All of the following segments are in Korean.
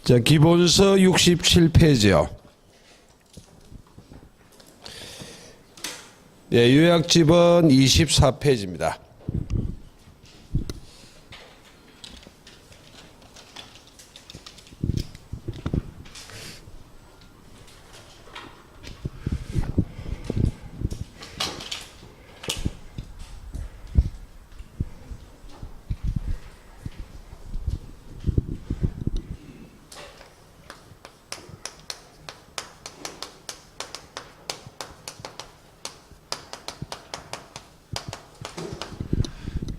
자, 기본서 67페이지요. 네, 요약집은 24페이지입니다.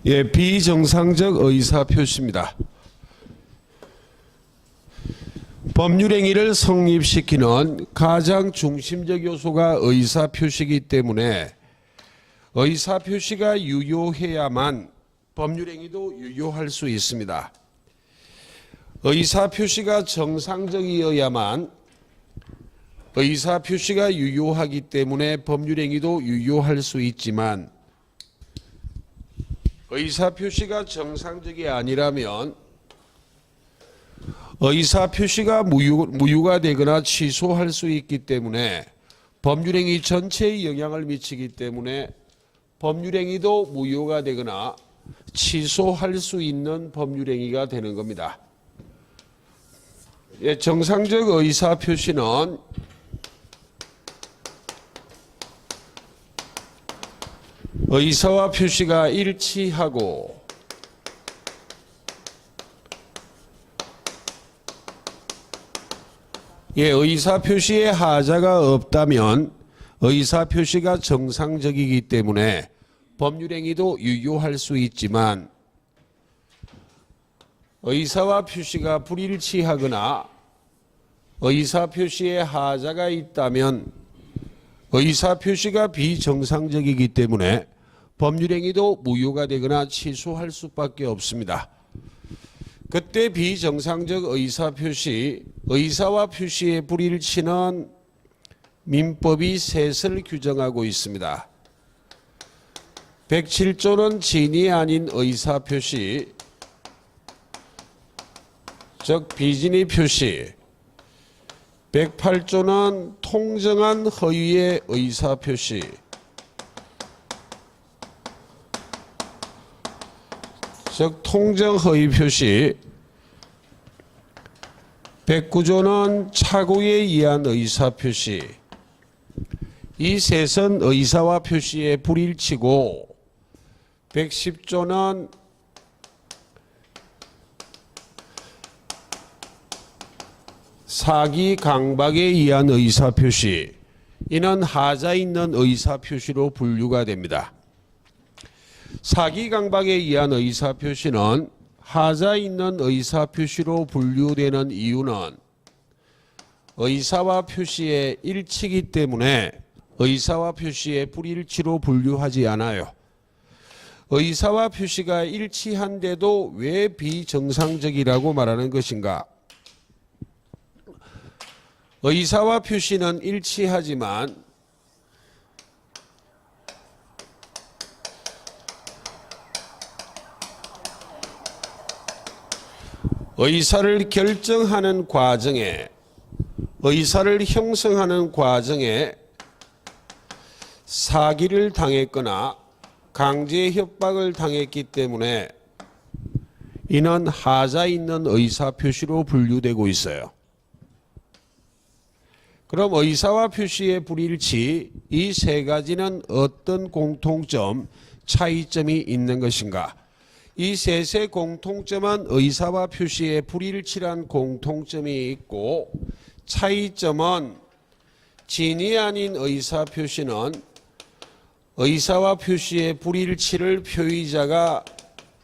예, 비정상적 의사표시입니다. 법률행위를 성립시키는 가장 중심적 요소가 의사표시이기 때문에 의사표시가 유효해야만 법률행위도 유효할 수 있습니다. 의사표시가 정상적이어야만 의사표시가 유효하기 때문에 법률행위도 유효할 수 있지만 의사표시가 정상적이 아니라면 의사표시가 무효가 되거나 취소할 수 있기 때문에 법률행위 전체에 영향을 미치기 때문에 법률행위도 무효가 되거나 취소할 수 있는 법률행위가 되는 겁니다. 예, 정상적 의사표시는 의사와 표시가 일치하고 의사표시에 하자가 없다면 의사표시가 정상적이기 때문에 법률행위도 유효할 수 있지만 의사와 표시가 불일치하거나 의사표시에 하자가 있다면 의사표시가 비정상적이기 때문에 법률행위도 무효가 되거나 취소할 수밖에 없습니다. 그때 비정상적 의사표시, 의사와 표시의 불일치는 민법이 셋을 규정하고 있습니다. 107조는 진이 아닌 의사표시, 즉 비진의 표시, 108조는 통정한 허위의 의사표시, 즉 통정 허위 표시, 109조는 착오에 의한 의사표시. 이 셋은 의사와 표시의 불일치고 110조는 사기 강박에 의한 의사표시, 이는 하자 있는 의사표시로 분류가 됩니다. 사기 강박에 의한 의사표시는 하자 있는 의사표시로 분류되는 이유는 의사와 표시의 일치이기 때문에 의사와 표시의 불일치로 분류하지 않아요. 의사와 표시가 일치한데도 왜 비정상적이라고 말하는 것인가? 의사와 표시는 일치하지만 의사를 결정하는 과정에, 의사를 형성하는 과정에 사기를 당했거나 강제 협박을 당했기 때문에 이는 하자 있는 의사표시로 분류되고 있어요. 그럼 의사와 표시의 불일치, 이 세 가지는 어떤 공통점, 차이점이 있는 것인가? 이 셋의 공통점은 의사와 표시의 불일치란 공통점이 있고, 차이점은 진이 아닌 의사표시는 의사와 표시의 불일치를 표의자가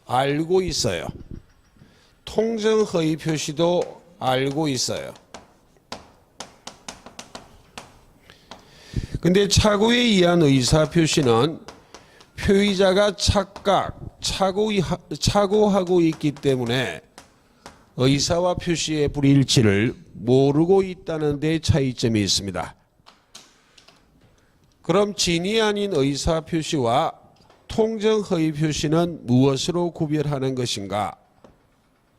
알고 있어요. 통정 허위 표시도 알고 있어요. 근데 착오에 의한 의사표시는 표의자가 착오하고 있기 때문에 의사와 표시의 불일치를 모르고 있다는 데 차이점이 있습니다. 그럼 진이 아닌 의사표시와 통정 허위 표시는 무엇으로 구별하는 것인가?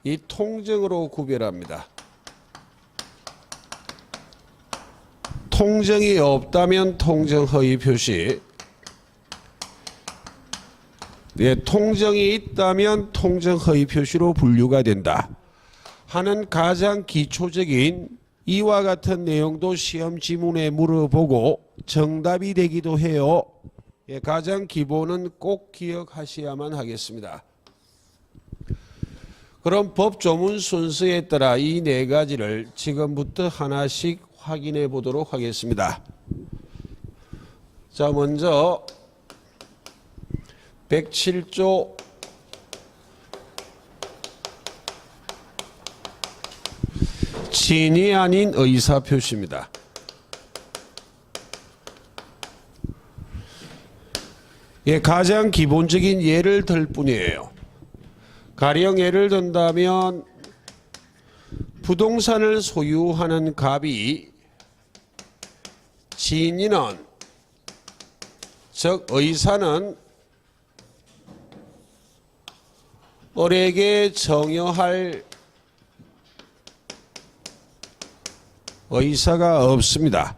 이 통정으로 구별합니다. 통정이 없다면 통정허위 표시, 네, 통정이 있다면 통정허위 표시로 분류가 된다 하는 가장 기초적인 이와 같은 내용도 시험 지문에 물어보고 정답이 되기도 해요. 예, 가장 기본은 꼭 기억하셔야만 하겠습니다. 그럼 법조문 순서에 따라 이 네 가지를 지금부터 하나씩 확인해 보도록 하겠습니다. 자, 먼저 107조 진이 아닌 의사표시입니다. 예, 가장 기본적인 예를 들 뿐이에요. 가령 예를 든다면 부동산을 소유하는 갑이 진인은, 즉 의사는 을에게 정여할 의사가 없습니다.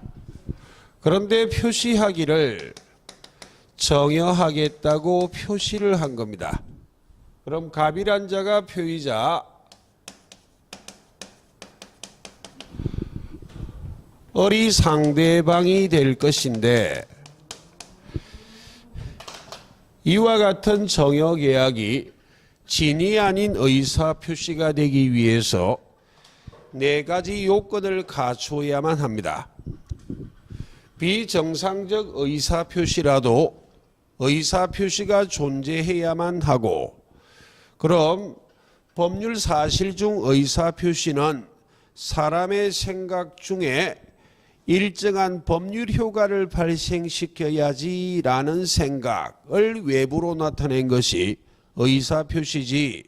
그런데 표시하기를 정여하겠다고 표시를 한 겁니다. 그럼 갑이란 자가 표의자, 을이 상대방이 될 것인데 이와 같은 정여계약이 진이 아닌 의사표시가 되기 위해서 네 가지 요건을 갖추어야만 합니다. 비정상적 의사표시라도 의사표시가 존재해야만 하고, 그럼 법률 사실 중 의사표시는 사람의 생각 중에 일정한 법률 효과를 발생시켜야지라는 생각을 외부로 나타낸 것이 의사표시지,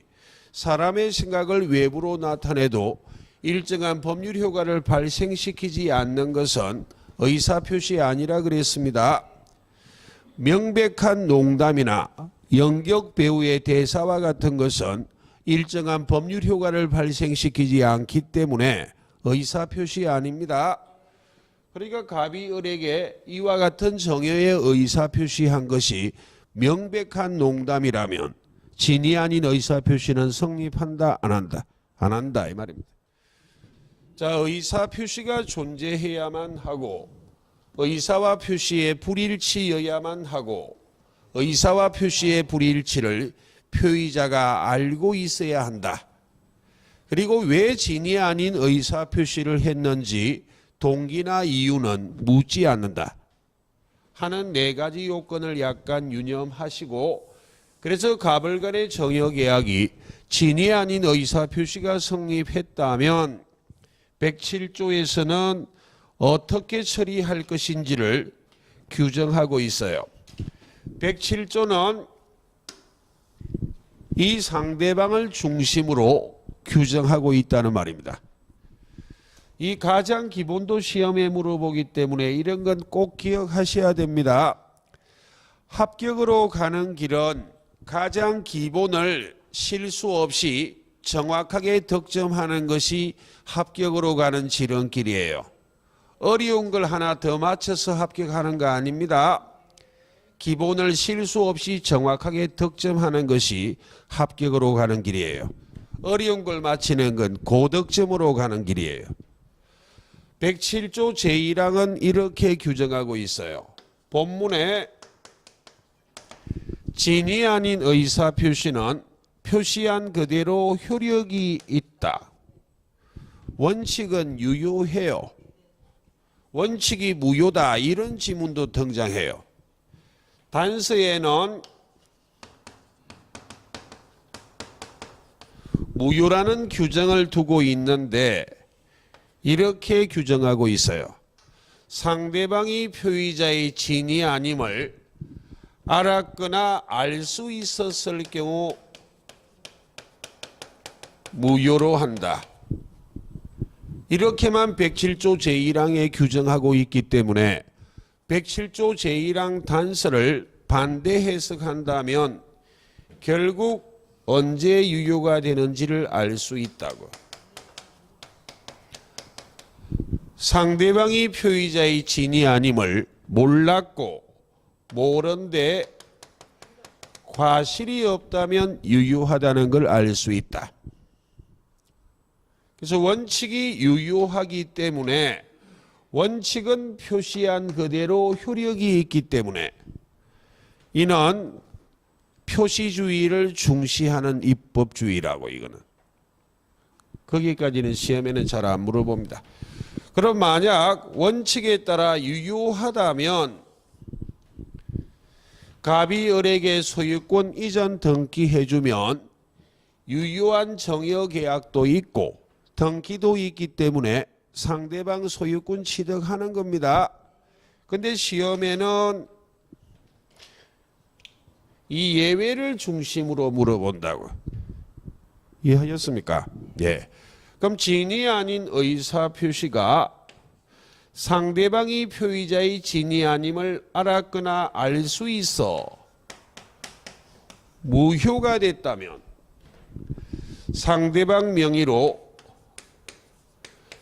사람의 생각을 외부로 나타내도 일정한 법률 효과를 발생시키지 않는 것은 의사표시 아니라 그랬습니다. 명백한 농담이나 연극 배우의 대사와 같은 것은 일정한 법률 효과를 발생시키지 않기 때문에 의사표시 아닙니다. 그러니까 갑이 을에게 이와 같은 정여의 의사표시한 것이 명백한 농담이라면 진이 아닌 의사표시는 성립한다, 안 한다? 안 한다 이 말입니다. 자, 의사표시가 존재해야만 하고 의사와 표시의 불일치여야만 하고 의사와 표시의 불일치를 표의자가 알고 있어야 한다. 그리고 왜 진이 아닌 의사표시를 했는지 동기나 이유는 묻지 않는다 하는 네 가지 요건을 약간 유념하시고, 그래서 갑을 간의 정여계약이 진이 아닌 의사표시가 성립했다면 107조에서는 어떻게 처리할 것인지를 규정하고 있어요. 107조는 이 상대방을 중심으로 규정하고 있다는 말입니다. 이 가장 기본도 시험에 물어보기 때문에 이런 건 꼭 기억하셔야 됩니다. 합격으로 가는 길은 가장 기본을 실수 없이 정확하게 득점하는 것이 합격으로 가는 지름길이에요. 어려운 걸 하나 더 맞춰서 합격하는 거 아닙니다. 기본을 실수 없이 정확하게 득점하는 것이 합격으로 가는 길이에요. 어려운 걸 맞히는 건 고득점으로 가는 길이에요. 107조 제1항은 이렇게 규정하고 있어요. 본문에 진이 아닌 의사표시는 표시한 그대로 효력이 있다. 원칙은 유효해요. 원칙이 무효다, 이런 지문도 등장해요. 단서에는 무효라는 규정을 두고 있는데 이렇게 규정하고 있어요. 상대방이 표의자의 진이 아님을 알았거나 알 수 있었을 경우 무효로 한다. 이렇게만 107조 제1항에 규정하고 있기 때문에 107조 제1항 단서를 반대 해석한다면 결국 언제 유효가 되는지를 알 수 있다고. 상대방이 표의자의 진이 아님을 몰랐고 모른데 과실이 없다면 유효하다는 걸 알 수 있다. 그래서 원칙이 유효하기 때문에 원칙은 표시한 그대로 효력이 있기 때문에 이는 표시주의를 중시하는 입법주의라고 이거는. 거기까지는 시험에는 잘 안 물어봅니다. 그럼 만약 원칙에 따라 유효하다면 갑이 을에게 소유권 이전 등기해주면 유효한 정여계약도 있고 등기도 있기 때문에 상대방 소유권 취득하는 겁니다. 근데 시험에는 이 예외를 중심으로 물어본다고. 이해하셨습니까? 예. 그럼 진이 아닌 의사표시가 상대방이 표의자의 진이 아님을 알았거나 알 수 있어 무효가 됐다면 상대방 명의로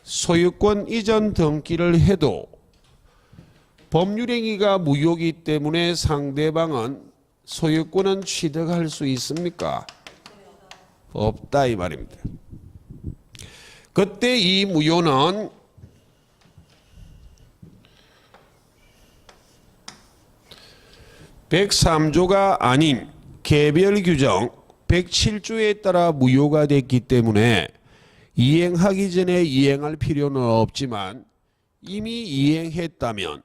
소유권 이전 등기를 해도 법률행위가 무효이기 때문에 상대방은 소유권은 취득할 수 있습니까? 없다 이 말입니다. 그때 이 무효는 (103조가) 아닌 개별 규정 107조에 따라 무효가 됐기 때문에 이행하기 전에 이행할 필요는 없지만 이미 이행했다면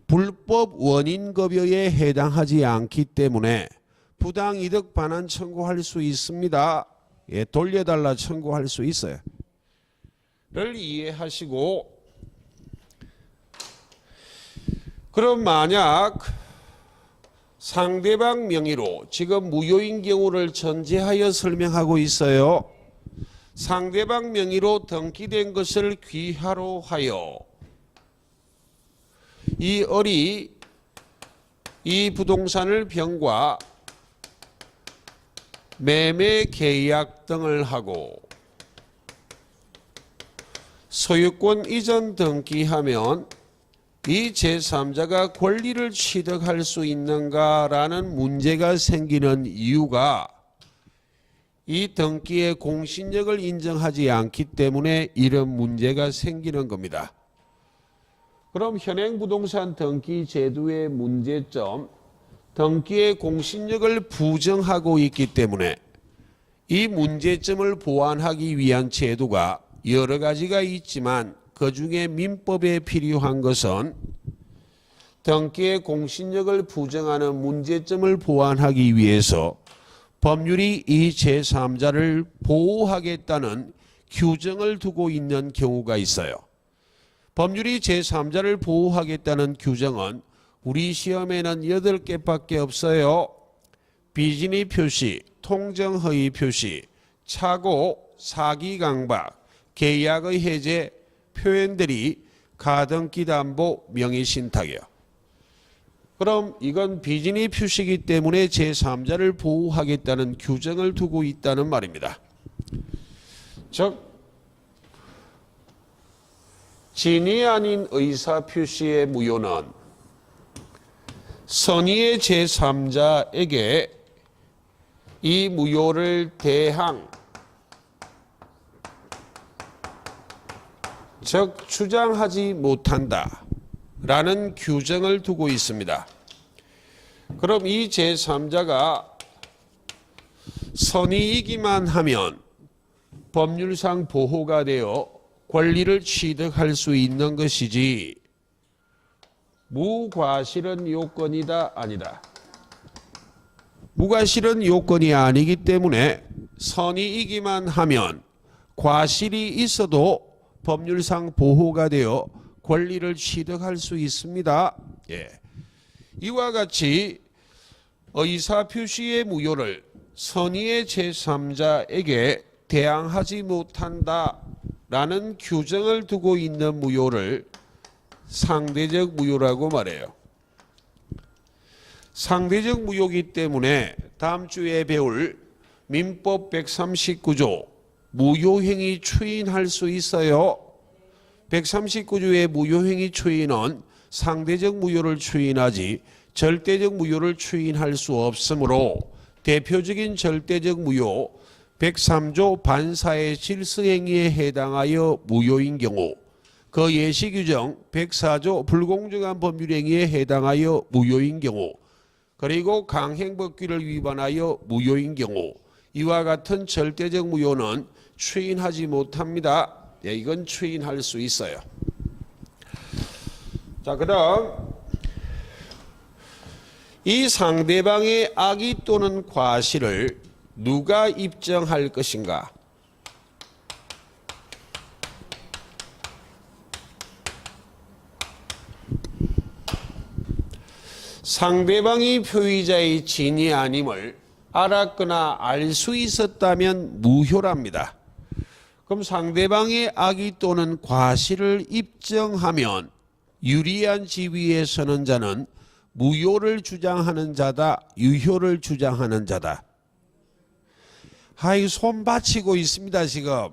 불법 원인급여에 해당하지 않기 때문에 부당이득 반환 청구할 수 있습니다. 예, 돌려달라 청구할 수 있어요. 를 이해하시고, 그럼 만약 상대방 명의로 지금 무효인 경우를 전제하여 설명하고 있어요. 상대방 명의로 등기된 것을 귀하로 하여 이 을이 이 부동산을 병과 매매 계약 등을 하고 소유권 이전 등기하면 이 제3자가 권리를 취득할 수 있는가라는 문제가 생기는 이유가 이 등기의 공신력을 인정하지 않기 때문에 이런 문제가 생기는 겁니다. 그럼 현행 부동산 등기 제도의 문제점, 등기의 공신력을 부정하고 있기 때문에 이 문제점을 보완하기 위한 제도가 여러 가지가 있지만 그중에 민법에 필요한 것은 등기의 공신력을 부정하는 문제점을 보완하기 위해서 법률이 이 제3자를 보호하겠다는 규정을 두고 있는 경우가 있어요. 법률이 제3자를 보호하겠다는 규정은 우리 시험에는 8개밖에 없어요. 비진의 표시, 통정허위 표시, 착오, 사기강박, 계약의 해제, 표현들이 가등기 담보, 명의신탁이요. 그럼 이건 비진의 표시이기 때문에 제3자를 보호하겠다는 규정을 두고 있다는 말입니다. 즉 진이 아닌 의사표시의 무효는 선의의 제3자에게 이 무효를 대항, 즉 주장하지 못한다 라는 규정을 두고 있습니다. 그럼 이 제3자가 선의이기만 하면 법률상 보호가 되어 권리를 취득할 수 있는 것이지 무과실은 요건이다 아니다. 무과실은 요건이 아니기 때문에 선의이기만 하면 과실이 있어도 법률상 보호가 되어 권리를 취득할 수 있습니다. 예. 이와 같이 의사표시의 무효를 선의의 제3자에게 대항하지 못한다라는 규정을 두고 있는 무효를 상대적 무효라고 말해요. 상대적 무효이기 때문에 다음 주에 배울 민법 139조 무효행위 추인할 수 있어요. 139조의 무효행위 추인은 상대적 무효를 추인하지 절대적 무효를 추인할 수 없으므로 대표적인 절대적 무효 103조 반사의 질서행위에 해당하여 무효인 경우, 그 예시규정 104조 불공정한 법률행위에 해당하여 무효인 경우, 그리고 강행법규를 위반하여 무효인 경우, 이와 같은 절대적 무효는 추인하지 못합니다. 예, 이건 추인할 수 있어요. 자, 그 다음 이 상대방의 악의 또는 과실을 누가 입증할 것인가? 상대방이 표의자의 진이 아님을 알았거나 알 수 있었다면 무효랍니다. 그럼 상대방의 악의 또는 과실을 입증하면 유리한 지위에 서는 자는 무효를 주장하는 자다, 유효를 주장하는 자다. 아이, 손 받치고 있습니다. 지금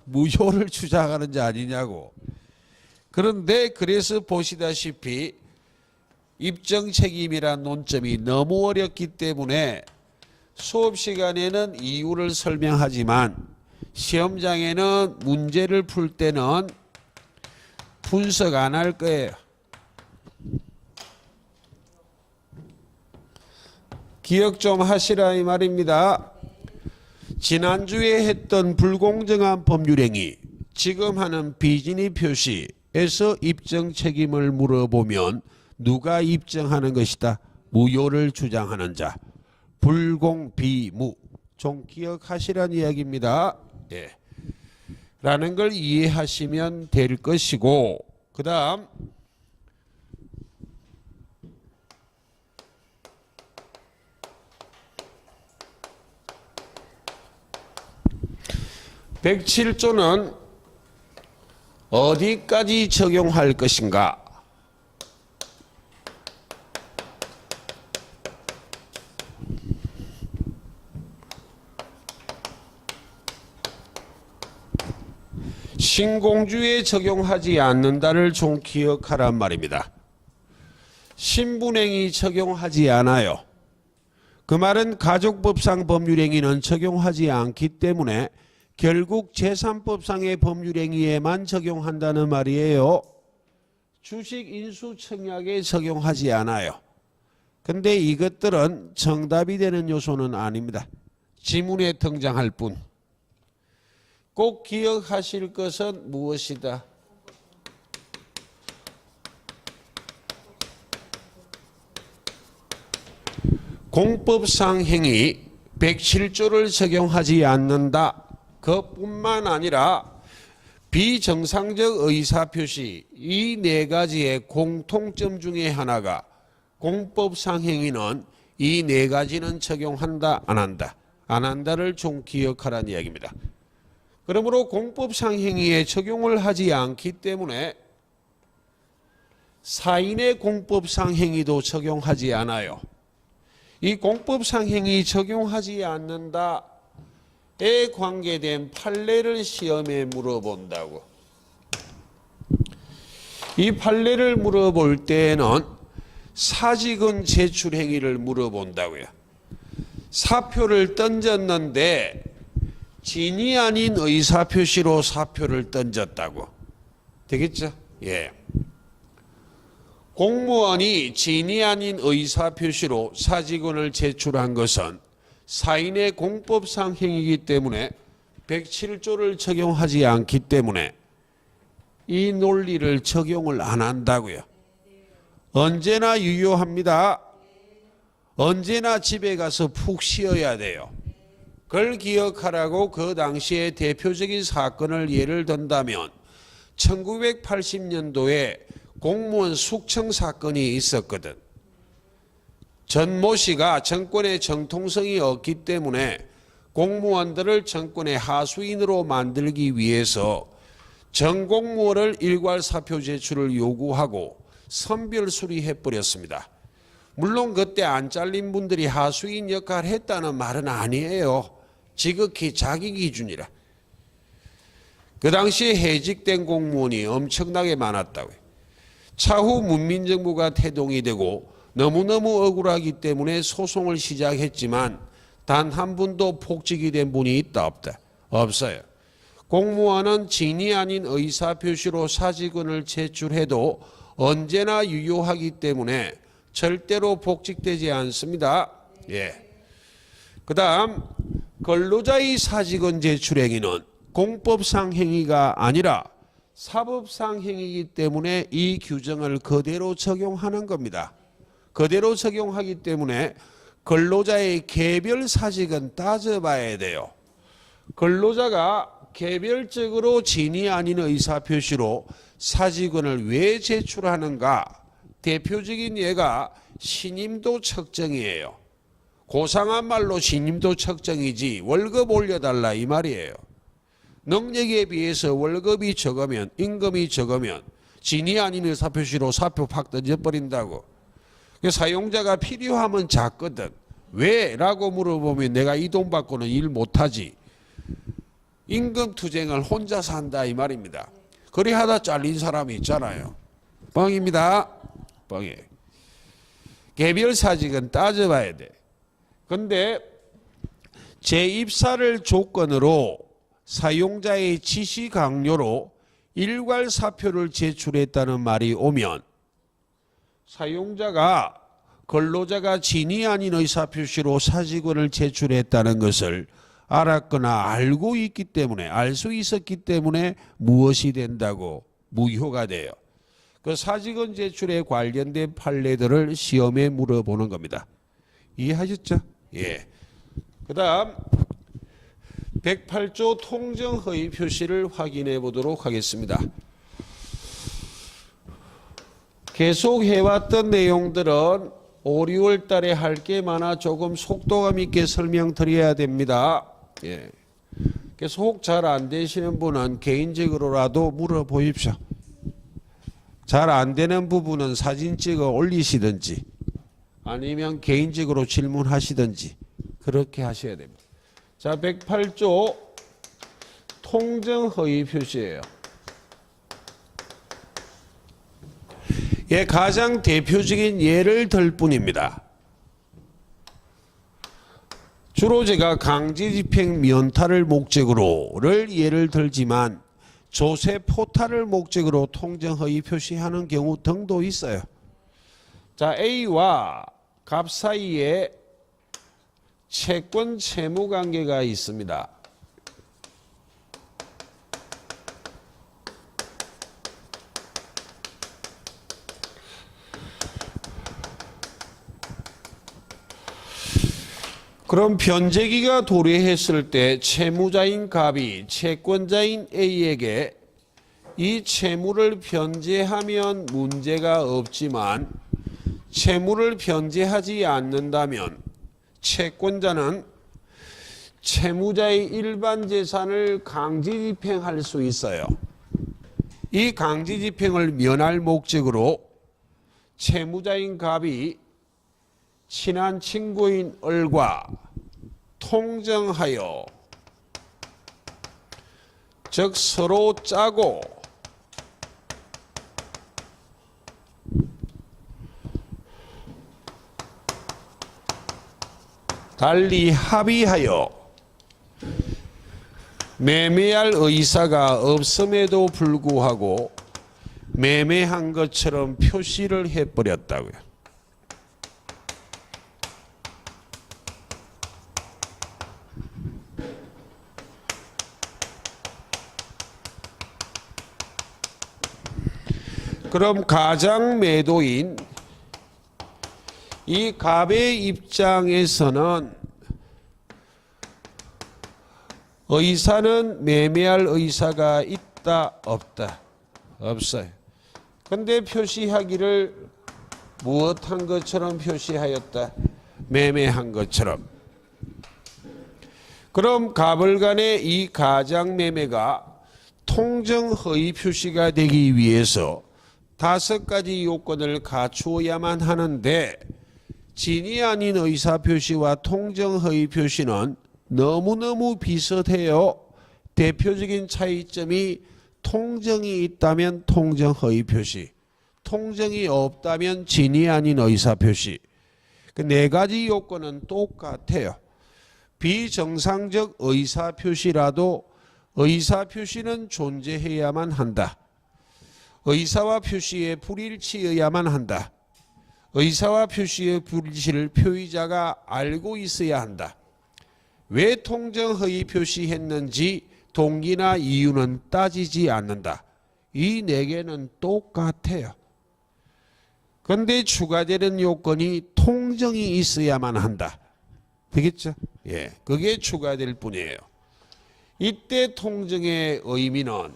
무효를 주장하는 자 아니냐고. 그런데 그래서 보시다시피 입증 책임이란 논점이 너무 어렵기 때문에 수업 시간에는 이유를 설명하지만 시험장에는 문제를 풀 때는 분석 안 할 거예요. 기억 좀 하시라 이 말입니다. 지난주에 했던 불공정한 법률행위, 지금 하는 비진의 표시에서 입증 책임을 물어보면 누가 입증하는 것이다? 무효를 주장하는 자. 불공비무. 좀 기억하시란 이야기입니다. 예. 라는 걸 이해하시면 될 것이고, 그 다음 107조는 어디까지 적용할 것인가? 신공주에 적용하지 않는다를 좀 기억하란 말입니다. 신분행위 적용하지 않아요. 그 말은 가족법상 법률행위는 적용하지 않기 때문에 결국 제3법상의 법률행위에만 적용한다는 말이에요. 주식 인수 청약에 적용하지 않아요. 근데 이것들은 정답이 되는 요소는 아닙니다. 지문에 등장할 뿐. 꼭 기억하실 것은 무엇이다? 공법상 행위 107조를 적용하지 않는다. 그뿐만 아니라 비정상적 의사표시 이 네 가지의 공통점 중에 하나가 공법상 행위는 이 네 가지는 적용한다 안 한다. 안 한다를 좀 기억하라는 이야기입니다. 그러므로 공법상 행위에 적용을 하지 않기 때문에 사인의 공법상 행위도 적용하지 않아요. 이 공법상 행위 적용하지 않는다에 관계된 판례를 시험에 물어본다고. 이 판례를 물어볼 때는 사직은 제출 행위를 물어본다고요. 사표를 던졌는데 진이 아닌 의사표시로 사표를 던졌다고. 되겠죠? 예. 공무원이 진이 아닌 의사표시로 사직원을 제출한 것은 사인의 공법상 행위이기 때문에 107조를 적용하지 않기 때문에 이 논리를 적용을 안 한다고요. 언제나 유효합니다. 언제나 집에 가서 푹 쉬어야 돼요. 그걸 기억하라고 그 당시에 대표적인 사건을 예를 든다면 1980년도에 공무원 숙청 사건이 있었거든. 전모 씨가 정권의 정통성이 없기 때문에 공무원들을 정권의 하수인으로 만들기 위해서 전 공무원을 일괄 사표 제출을 요구하고 선별 수리해버렸습니다. 물론 그때 안 잘린 분들이 하수인 역할을 했다는 말은 아니에요. 지극히 자기 기준이라. 그 당시에 해직된 공무원이 엄청나게 많았다고요. 차후 문민정부가 태동이 되고 너무너무 억울하기 때문에 소송을 시작했지만 단 한 분도 복직이 된 분이 있다 없다? 없어요. 공무원은 진이 아닌 의사표시로 사직원을 제출해도 언제나 유효하기 때문에 절대로 복직되지 않습니다. 예. 그 다음 근로자의 사직원 제출 행위는 공법상 행위가 아니라 사법상 행위이기 때문에 이 규정을 그대로 적용하는 겁니다. 그대로 적용하기 때문에 근로자의 개별 사직은 따져봐야 돼요. 근로자가 개별적으로 진이 아닌 의사표시로 사직원을 왜 제출하는가? 대표적인 예가 신임도 척정이에요. 고상한 말로 신임도 척정이지 월급 올려달라 이 말이에요. 능력에 비해서 월급이 적으면 임금이 적으면 진이 아닌 의사표시로 사표 팍 던져버린다고. 사용자가 필요하면 작거든. 왜? 라고 물어보면 내가 이 돈 받고는 일 못하지. 임금투쟁을 혼자서 한다 이 말입니다. 그리 하다 잘린 사람이 있잖아요. 뻥입니다. 뻥이에요. 개별 사직은 따져봐야 돼. 근데 재입사를 조건으로 사용자의 지시 강요로 일괄 사표를 제출했다는 말이 오면 사용자가 근로자가 진이 아닌 의사표시로 사직원을 제출했다는 것을 알았거나 알고 있기 때문에 알 수 있었기 때문에 무엇이 된다고? 무효가 돼요. 그 사직원 제출에 관련된 판례들을 시험에 물어보는 겁니다. 이해하셨죠? 예. 그 다음 108조 통정허위 표시를 확인해 보도록 하겠습니다. 계속 해왔던 내용들은 5, 6월 달에 할 게 많아 조금 속도감 있게 설명드려야 됩니다. 예. 속 잘 안 되시는 분은 개인적으로라도 물어보십시오. 잘 안 되는 부분은 사진 찍어 올리시든지 아니면 개인적으로 질문하시든지 그렇게 하셔야 됩니다. 자, 108조 통정허위 표시예요. 예, 가장 대표적인 예를 들 뿐입니다. 주로 제가 강제집행 면탈을 목적으로를 예를 들지만 조세 포탈을 목적으로 통정허위 표시하는 경우 등도 있어요. 자, A와 갑 사이에 채권 채무 관계가 있습니다. 그럼 변제기가 도래했을 때 채무자인 갑이 채권자인 A에게 이 채무를 변제하면 문제가 없지만 채무를 변제하지 않는다면 채권자는 채무자의 일반 재산을 강제집행할 수 있어요. 이 강제집행을 면할 목적으로 채무자인 갑이 친한 친구인 을과 통정하여 즉 서로 짜고 달리 합의하여 매매할 의사가 없음에도 불구하고 매매한 것처럼 표시를 해버렸다고요. 그럼 가장 매도인 이 갑의 입장에서는 의사는 매매할 의사가 있다 없다? 없어요. 근데 표시하기를 무엇한 것처럼 표시하였다? 매매한 것처럼. 그럼 갑을 간의 이 가장 매매가 통정허위 표시가 되기 위해서 5가지 요건을 갖추어야만 하는데 진이 아닌 의사표시와 통정허위 표시는 너무너무 비슷해요. 대표적인 차이점이 통정이 있다면 통정 허위 표시, 통정이 없다면 진이 아닌 의사 표시. 그 네 가지 요건은 똑같아요. 비정상적 의사 표시라도 의사 표시는 존재해야만 한다. 의사와 표시의 불일치여야만 한다. 의사와 표시의 불일치를 표의자가 알고 있어야 한다. 왜 통정 허위 표시했는지 동기나 이유는 따지지 않는다. 이 네 개는 똑같아요. 그런데 추가되는 요건이 통정이 있어야만 한다. 되겠죠? 예, 그게 추가될 뿐이에요. 이때 통정의 의미는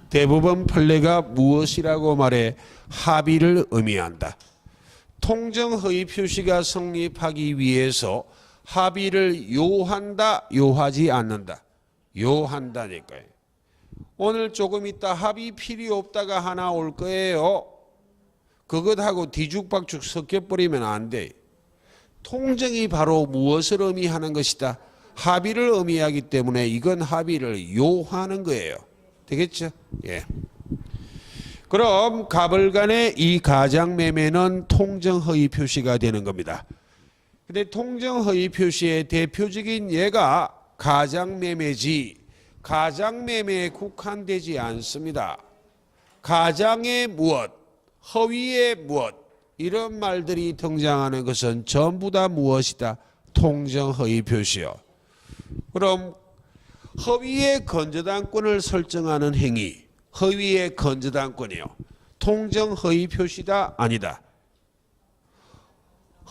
대법원 판례가 무엇이라고 말해? 합의를 의미한다. 통정 허위 표시가 성립하기 위해서 합의를 요한다, 요하지 않는다. 요한다니까요. 오늘 조금 있다 합의 필요 없다가 하나 올 거예요. 그것하고 뒤죽박죽 섞여버리면 안 돼. 통정이 바로 무엇을 의미하는 것이다? 합의를 의미하기 때문에 이건 합의를 요하는 거예요. 되겠죠? 예. 그럼 갑을간의 이 가장매매는 통정허위 표시가 되는 겁니다. 근데 통정허위 표시의 대표적인 예가 가장매매지, 가장매매에 국한되지 않습니다. 가장의 무엇, 허위의 무엇, 이런 말들이 등장하는 것은 전부 다 무엇이다? 통정허위 표시요. 그럼 허위의 건저당권을 설정하는 행위, 허위의 건저당권이요. 통정허위 표시다? 아니다.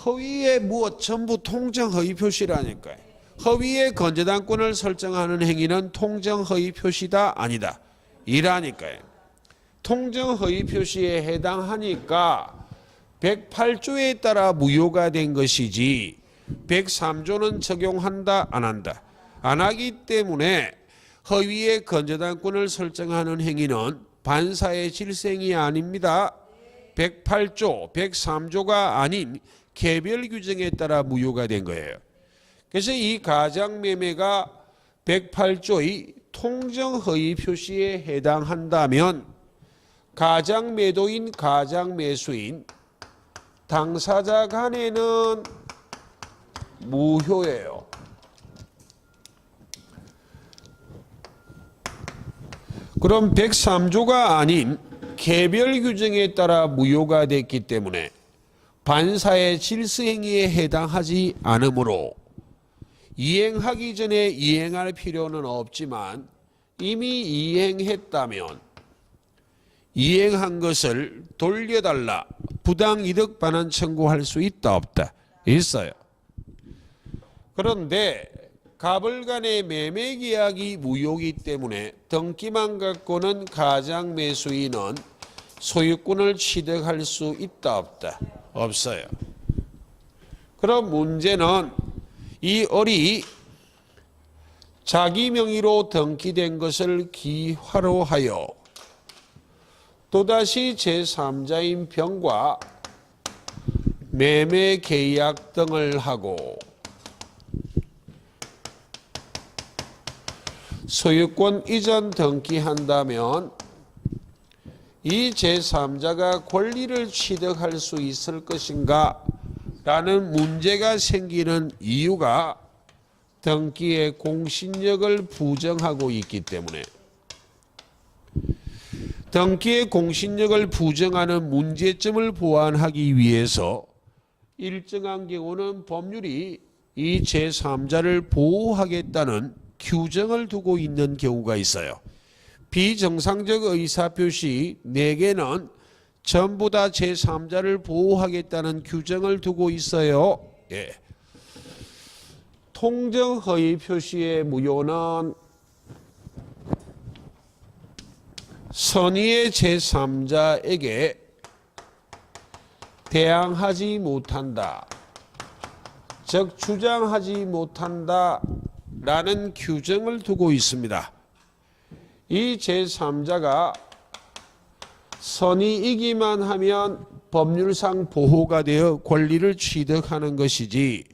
허위의 무엇 전부 통정허위 표시라니까요. 허위의 건저당권을 설정하는 행위는 통정허위 표시다? 아니다. 이라니까요. 통정허위 표시에 해당하니까 108조에 따라 무효가 된 것이지 103조는 적용한다? 안 한다? 안 하기 때문에 허위의 건저당권을 설정하는 행위는 반사의 질생이 아닙니다. 108조, 103조가 아닌 개별 규정에 따라 무효가 된 거예요. 그래서 이 가장매매가 108조의 통정허위 표시에 해당한다면 가장매도인, 가장매수인 당사자 간에는 무효예요. 그럼 103조가 아닌 개별 규정에 따라 무효가 됐기 때문에 반사의 질서행위에 해당하지 않으므로 이행하기 전에 이행할 필요는 없지만 이미 이행했다면 이행한 것을 돌려달라, 부당이득 반환 청구할 수 있다 없다? 있어요. 그런데 갑을간의 매매계약이 무효이기 때문에 등기만 갖고는 가장매수인은 소유권을 취득할 수 있다 없다? 없어요. 그럼 문제는 이 을이 자기 명의로 등기된 것을 기화로 하여 또다시 제3자인 병과 매매 계약 등을 하고 소유권 이전 등기한다면 이 제3자가 권리를 취득할 수 있을 것인가 라는 문제가 생기는 이유가 등기의 공신력을 부정하고 있기 때문에 등기의 공신력을 부정하는 문제점을 보완하기 위해서 일정한 경우는 법률이 이 제3자를 보호하겠다는 규정을 두고 있는 경우가 있어요. 비정상적 의사표시 4개는 전부 다 제3자를 보호하겠다는 규정을 두고 있어요. 예. 통정허위 표시의 무효는 선의의 제3자에게 대항하지 못한다, 즉 주장하지 못한다 라는 규정을 두고 있습니다. 이 제3자가 선의이기만 하면 법률상 보호가 되어 권리를 취득하는 것이지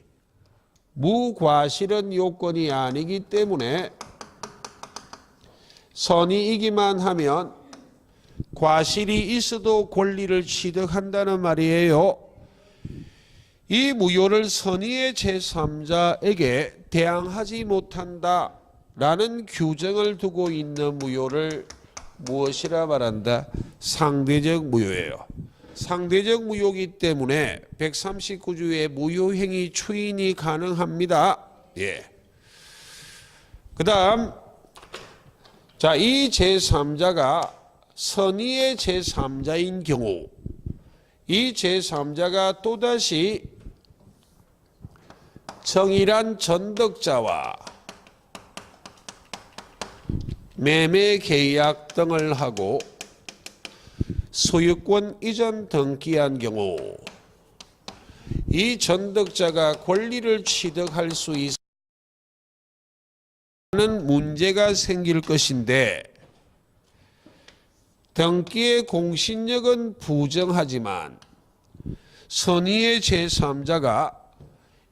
무과실은 요건이 아니기 때문에 선의이기만 하면 과실이 있어도 권리를 취득한다는 말이에요. 이 무효를 선의의 제3자에게 대항하지 못한다라는 규정을 두고 있는 무효를 무엇이라 말한다? 상대적 무효예요. 상대적 무효이기 때문에 139조의 무효행위 추인이 가능합니다. 예. 그 다음, 자, 이 제3자가 선의의 제3자인 경우, 이 제3자가 또다시 정일한 전덕자와 매매 계약 등을 하고 소유권 이전 등기한 경우 이 전덕자가 권리를 취득할 수 있는 문제가 생길 것인데 등기의 공신력은 부정하지만 선의의 제3자가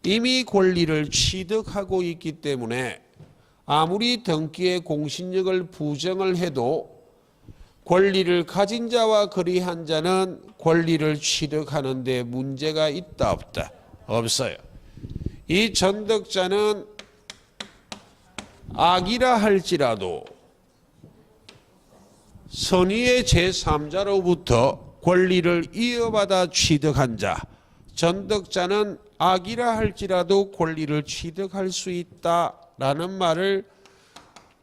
이미 권리를 취득하고 있기 때문에 아무리 등기의 공신력을 부정을 해도 권리를 가진 자와 거래한 자는 권리를 취득하는 데 문제가 있다 없다? 없어요. 이 전덕자는 악이라 할지라도 선의의 제3자로부터 권리를 이어받아 취득한 자, 전덕자는 악이라 할지라도 권리를 취득할 수 있다라는 말을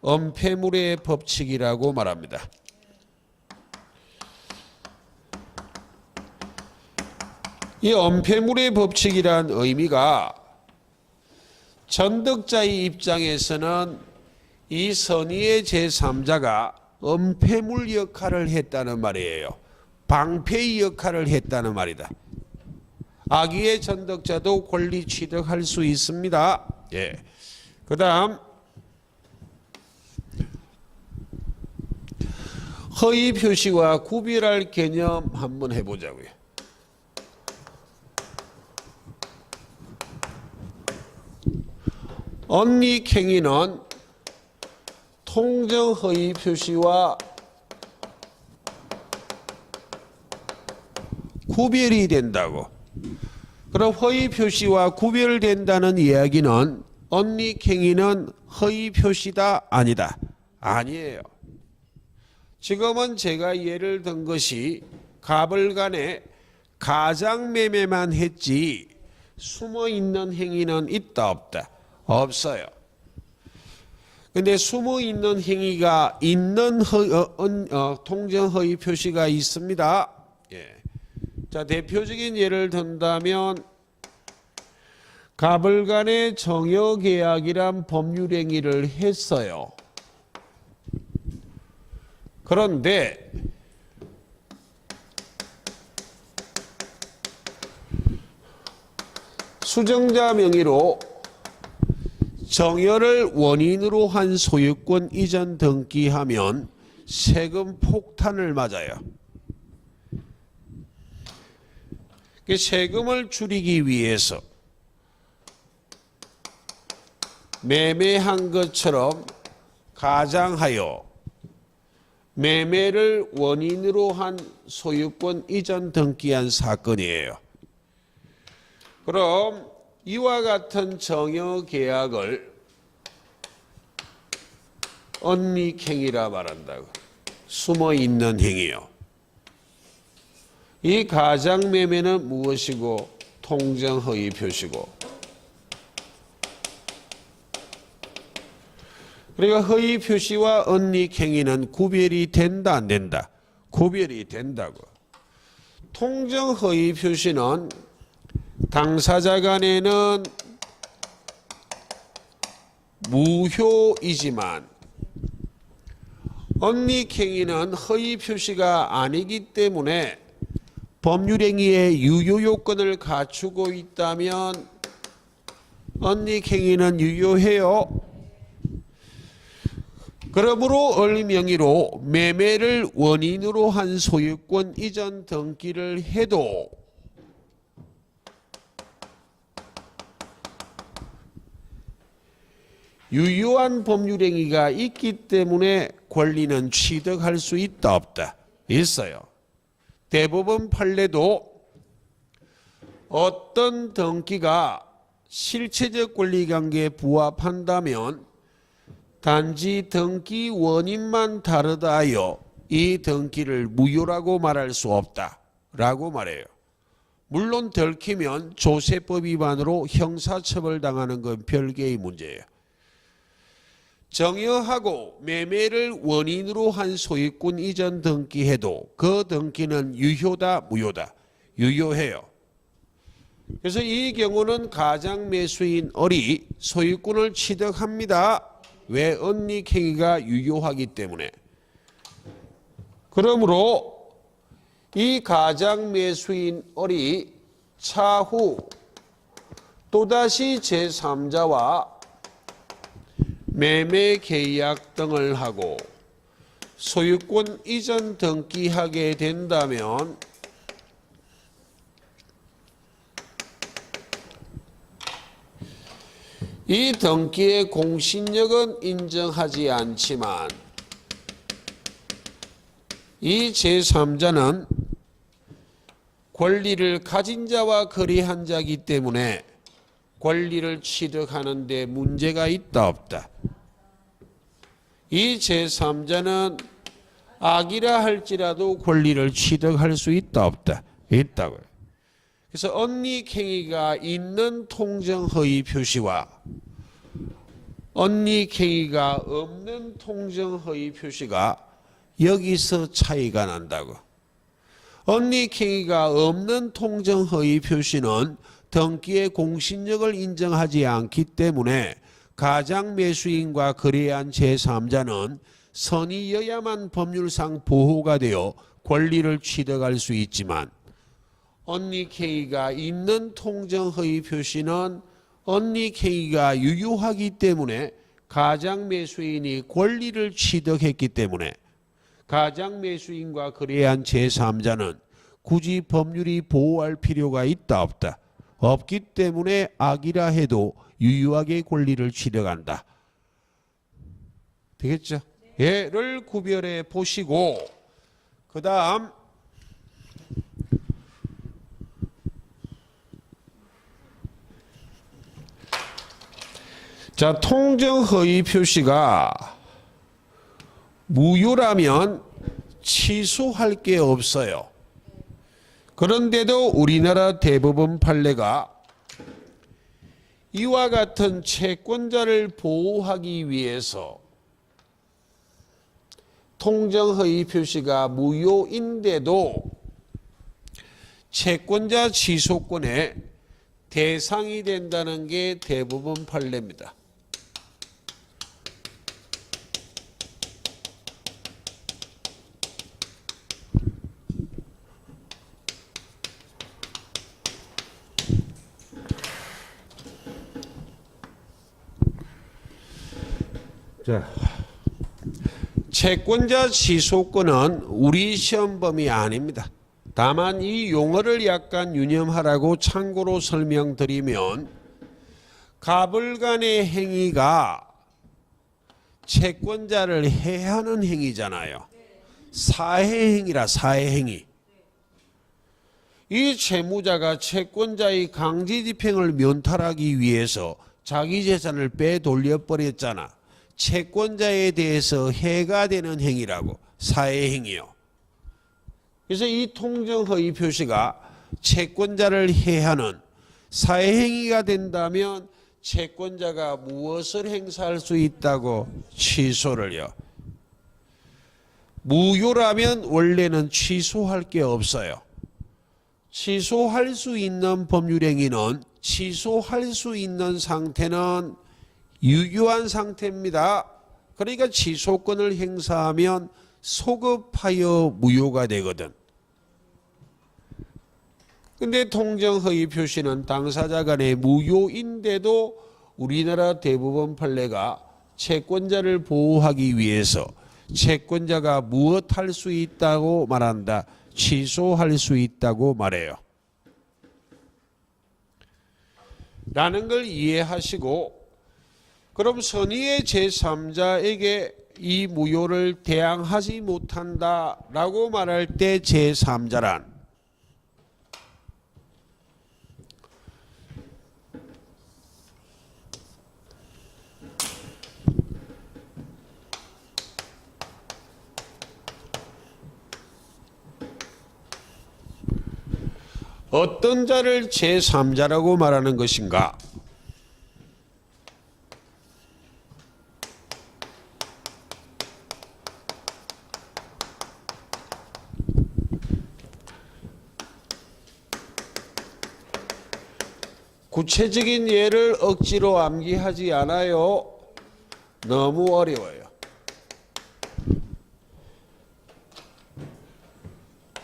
엄폐물의 법칙이라고 말합니다. 이 엄폐물의 법칙이란 의미가 전덕자의 입장에서는 이 선의의 제3자가 엄폐물 역할을 했다는 말이에요. 방패의 역할을 했다는 말이다. 악의의 전덕자도 권리 취득할 수 있습니다. 예. 그 다음 허위 표시와 구별할 개념 한번 해보자고요. 언익행위는 통정 허위 표시와 구별이 된다고. 그럼 허위 표시와 구별된다는 이야기는 언익행위는 허위 표시다 아니다? 아니에요. 지금은 제가 예를 든 것이 갑을 간에 가장매매만 했지 숨어있는 행위는 있다 없다? 없어요. 근데 숨어있는 행위가 있는 통정 허위 표시가 있습니다. 예. 자, 대표적인 예를 든다면 갑을 간에 정여계약이란 법률행위를 했어요. 그런데 수정자 명의로 정여를 원인으로 한 소유권 이전 등기하면 세금 폭탄을 맞아요. 세금을 줄이기 위해서 매매한 것처럼 가장하여 매매를 원인으로 한 소유권 이전 등기한 사건이에요. 그럼 이와 같은 정여 계약을 언익행위라 말한다고. 숨어있는 행위요. 이 가장매매는 무엇이고 통정허위 표시고. 그러니까 허위 표시와 언익행위는 구별이 된다 안 된다? 구별이 된다고. 통정허위 표시는 당사자 간에는 무효이지만 언익행위는 허위 표시가 아니기 때문에 법률행위의 유효요건을 갖추고 있다면 언익행위는 유효해요. 그러므로 언명의로 매매를 원인으로 한 소유권 이전 등기를 해도 유효한 법률행위가 있기 때문에 권리는 취득할 수 있다 없다? 있어요. 대법원 판례도 어떤 등기가 실체적 권리관계에 부합한다면 단지 등기 원인만 다르다 하여 이 등기를 무효라고 말할 수 없다라고 말해요. 물론 들키면 조세법 위반으로 형사처벌당하는 건 별개의 문제예요. 정여하고 매매를 원인으로 한 소유권 이전 등기해도 그 등기는 유효다 무효다? 유효해요. 그래서 이 경우는 가장 매수인 을이 소유권을 취득합니다. 왜? 언익행위가 유효하기 때문에. 그러므로 이 가장 매수인 을이 차후 또다시 제3자와 매매 계약 등을 하고 소유권 이전 등기하게 된다면 이 등기의 공신력은 인정하지 않지만 이 제3자는 권리를 가진 자와 거래한 자이기 때문에 권리를 취득하는 데 문제가 있다 없다? 이 제3자는 악이라 할지라도 권리를 취득할 수 있다 없다? 있다고요. 그래서 언익행위가 있는 통정허위 표시와 언익행위가 없는 통정허위 표시가 여기서 차이가 난다고. 언익행위가 없는 통정허위 표시는 등기의 공신력을 인정하지 않기 때문에 가장 매수인과 거래한 제3자는 선의여야만 법률상 보호가 되어 권리를 취득할 수 있지만 언익행위가 있는 통정허위 표시는 언익행위가 유효하기 때문에 가장 매수인이 권리를 취득했기 때문에 가장 매수인과 거래한 제3자는 굳이 법률이 보호할 필요가 있다 없다? 없기 때문에 악이라 해도 유효하게 권리를 취득한다. 되겠죠? 얘를 구별해 보시고 그 다음 자, 통정허위 표시가 무효라면 취소할 게 없어요. 그런데도 우리나라 대법원 판례가 이와 같은 채권자를 보호하기 위해서 통정허위 표시가 무효인데도 채권자 취소권의 대상이 된다는 게 대법원 판례입니다. 자, 채권자 취소권은 우리 시험범위 아닙니다. 다만 이 용어를 약간 유념하라고 참고로 설명드리면 가불간의 행위가 채권자를 해하는 행위잖아요. 사해행위라 사해행위. 이 채무자가 채권자의 강제집행을 면탈하기 위해서 자기 재산을 빼돌려버렸잖아. 채권자에 대해서 해가 되는 행위라고 사해행위요. 그래서 이 통정허위 표시가 채권자를 해하는 사해행위가 된다면 채권자가 무엇을 행사할 수 있다고? 취소를요. 무효라면 원래는 취소할 게 없어요. 취소할 수 있는 법률행위는 취소할 수 있는 상태는 유효한 상태입니다. 그러니까 취소권을 행사하면 소급하여 무효가 되거든. 근데 통정허위 표시는 당사자 간의 무효인데도 우리나라 대법원 판례가 채권자를 보호하기 위해서 채권자가 무엇할 수 있다고 말한다? 취소할 수 있다고 말해요. 라는 걸 이해하시고 그럼 선의의 제3자에게 이 무효를 대항하지 못한다라고 말할 때 제3자란 어떤 자를 제3자라고 말하는 것인가? 구체적인 예를 억지로 암기하지 않아요. 너무 어려워요.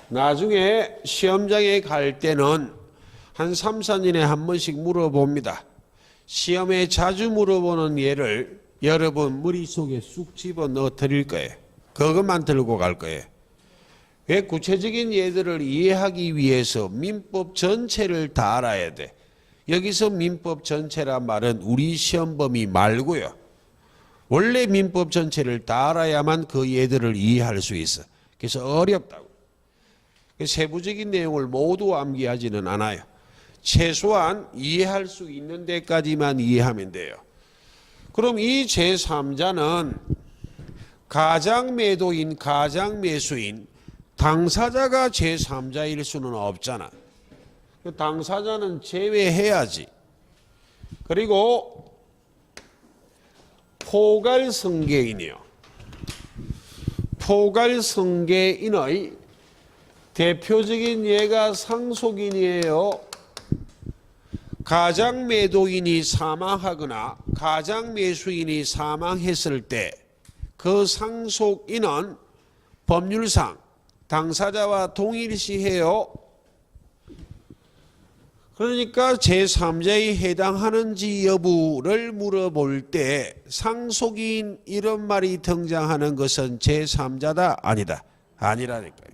나중에 시험장에 갈 때는 한 3, 4년에 한 번씩 물어봅니다. 시험에 자주 물어보는 예를 여러분 머릿속에 쑥 집어넣어 드릴 거예요. 그것만 들고 갈 거예요. 왜 구체적인 예들을 이해하기 위해서 민법 전체를 다 알아야 돼. 여기서 민법 전체란 말은 우리 시험 범위 말고요. 원래 민법 전체를 다 알아야만 그 예들을 이해할 수 있어. 그래서 어렵다고. 세부적인 내용을 모두 암기하지는 않아요. 최소한 이해할 수 있는 데까지만 이해하면 돼요. 그럼 이 제3자는 가장매도인, 가장매수인, 당사자가 제3자일 수는 없잖아. 당사자는 제외해야지. 그리고 포괄성계인이요. 포괄성계인의 대표적인 예가 상속인이에요. 가장매도인이 사망하거나 가장매수인이 사망했을 때 그 상속인은 법률상 당사자와 동일시해요. 그러니까 제3자에 해당하는지 여부를 물어볼 때 상속인 이런 말이 등장하는 것은 제3자다 아니다. 아니라니까요.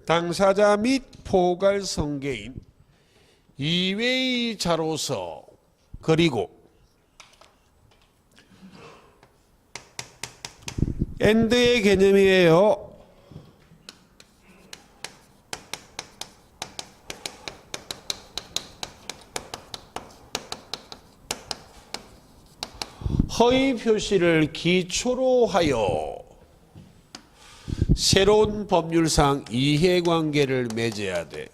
당사자 및 포괄성계인 이외의 자로서 그리고 엔드의 개념이에요. 허위 표시를 기초로 하여 새로운 법률상 이해관계를 맺어야 돼.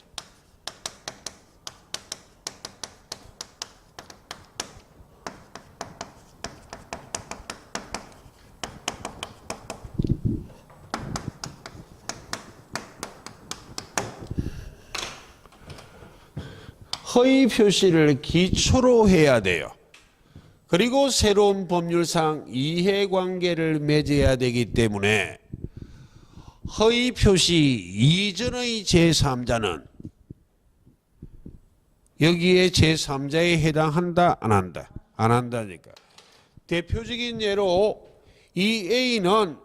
허위 표시를 기초로 해야 돼요. 그리고 새로운 법률상 이해관계를 맺어야 되기 때문에 허위 표시 이전의 제3자는 여기에 제3자에 해당한다 안 한다? 안 한다니까. 대표적인 예로 이 A는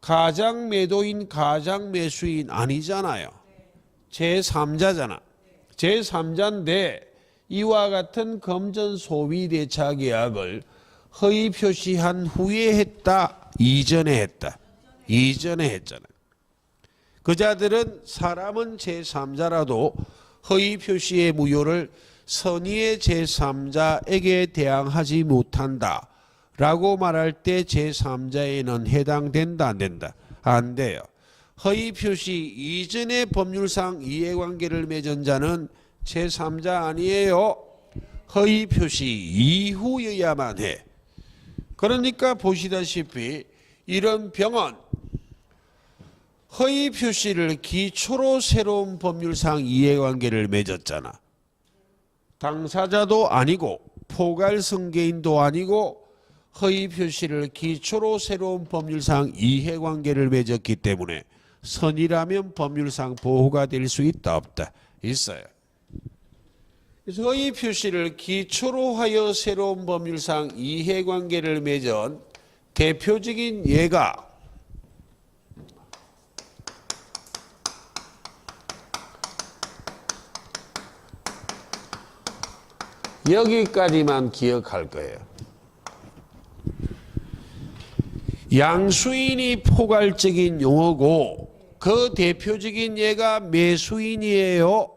가장매도인 가장매수인 아니잖아요. 제3자잖아. 제3자인데 이와 같은 금전소비대차계약을 허위 표시한 후에 했다? 이전에 했다? 이전에 했잖아. 그 자들은 사람은 제3자라도 허위 표시의 무효를 선의의 제3자에게 대항하지 못한다 라고 말할 때 제3자에는 해당된다 안 된다? 안 돼요. 허위 표시 이전의 법률상 이해관계를 맺은 자는 제3자 아니에요. 허위 표시 이후여야만 해. 그러니까 보시다시피 이런 병은 허위 표시를 기초로 새로운 법률상 이해관계를 맺었잖아. 당사자도 아니고 포괄성계인도 아니고 허위 표시를 기초로 새로운 법률상 이해관계를 맺었기 때문에 선이라면 법률상 보호가 될 수 있다 없다? 있어요. 그래서 허위 표시를 기초로 하여 새로운 법률상 이해관계를 맺은 대표적인 예가 여기까지만 기억할 거예요. 양수인이 포괄적인 용어고 그 대표적인 예가 매수인이에요.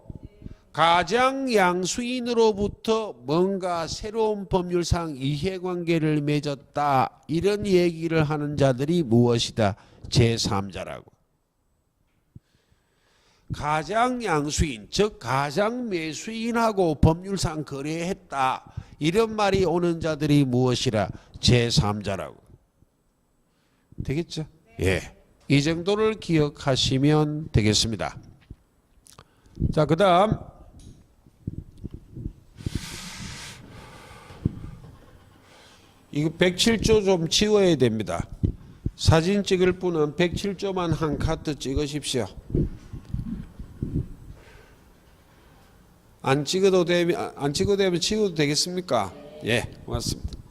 가장 양수인으로부터 뭔가 새로운 법률상 이해관계를 맺었다. 이런 얘기를 하는 자들이 무엇이다? 제3자라고. 가장 양수인, 즉 가장 매수인하고 법률상 거래했다. 이런 말이 오는 자들이 무엇이라? 제3자라고. 되겠죠? 예. 이 정도를 기억하시면 되겠습니다. 자, 그 다음 이거 107조 좀 지워야 됩니다. 사진 찍을 분은 107조만 한 카트 찍으십시오. 안 찍어도 되면 지워도 되겠습니까? 예, 고맙습니다.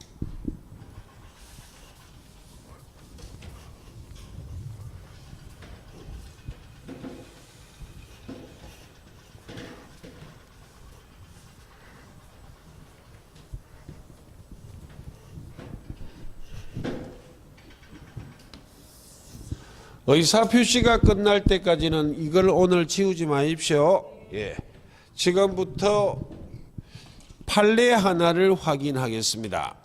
의사표시가 끝날 때까지는 이걸 오늘 지우지 마십시오. 예. 지금부터 판례 하나를 확인하겠습니다.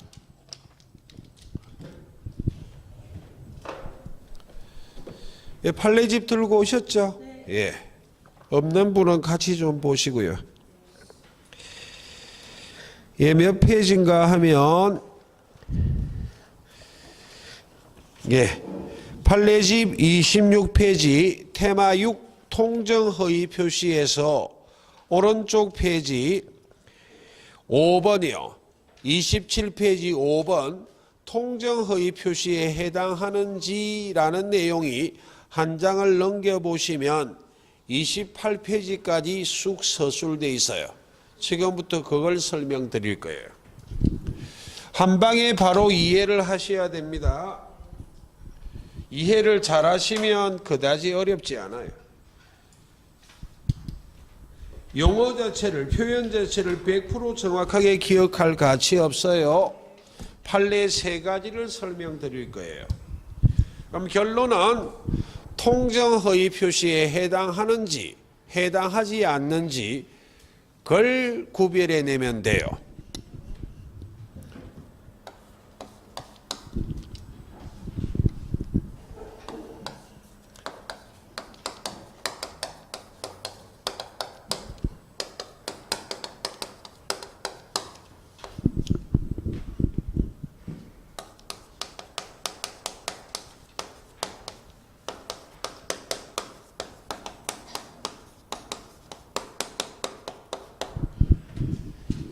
예, 판례집 들고 오셨죠? 예. 없는 분은 같이 좀 보시고요. 예, 몇 페이지인가 하면 예. 판례집 26페이지 테마 6 통정허위 표시에서 오른쪽 페이지 5번이요. 27페이지 5번 통정허위 표시에 해당하는지라는 내용이 한 장을 넘겨보시면 28페이지까지 쑥 서술되어 있어요. 지금부터 그걸 설명드릴 거예요. 한 방에 바로 이해를 하셔야 됩니다. 이해를 잘 하시면 그다지 어렵지 않아요. 용어 자체를, 표현 자체를 100% 정확하게 기억할 가치 없어요. 판례 3가지를 설명드릴 거예요. 그럼 결론은 통정허위 표시에 해당하는지 해당하지 않는지 그걸 구별해내면 돼요.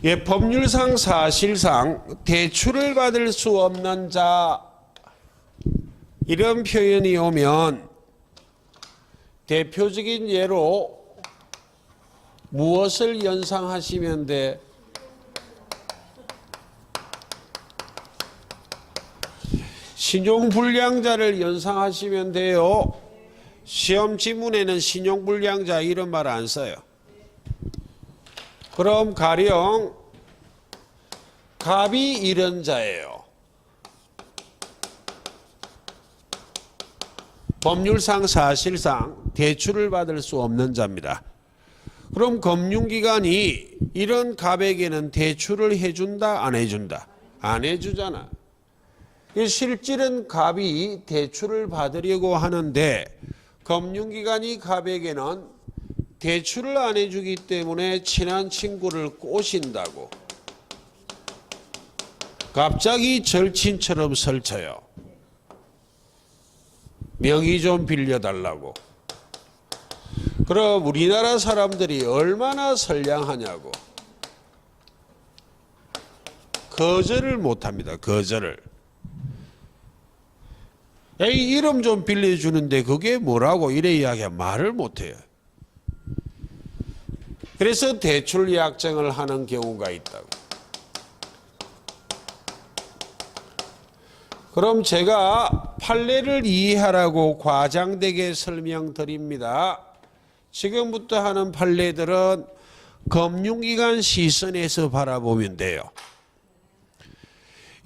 예, 법률상 사실상 대출을 받을 수 없는 자 이런 표현이 오면 대표적인 예로 무엇을 연상하시면 돼? 신용불량자를 연상하시면 돼요. 시험 지문에는 신용불량자 이런 말 안 써요. 그럼 가령 갑이 이런 자예요. 법률상 사실상 대출을 받을 수 없는 자입니다. 그럼 금융기관이 이런 갑에게는 대출을 해준다 안 해준다? 안 해주잖아. 실질은 갑이 대출을 받으려고 하는데 금융기관이 갑에게는 대출을 안 해주기 때문에 친한 친구를 꼬신다고. 갑자기 절친처럼 설쳐요. 명의 좀 빌려달라고. 그럼 우리나라 사람들이 얼마나 선량하냐고. 거절을 못합니다. 거절을. 야, 이 이름 좀 빌려주는데 그게 뭐라고 이래 이야기하면 말을 못해요. 그래서 대출 약정을 하는 경우가 있다고. 그럼 제가 판례를 이해하라고 과장되게 설명드립니다. 지금부터 하는 판례들은 금융기관 시선에서 바라보면 돼요.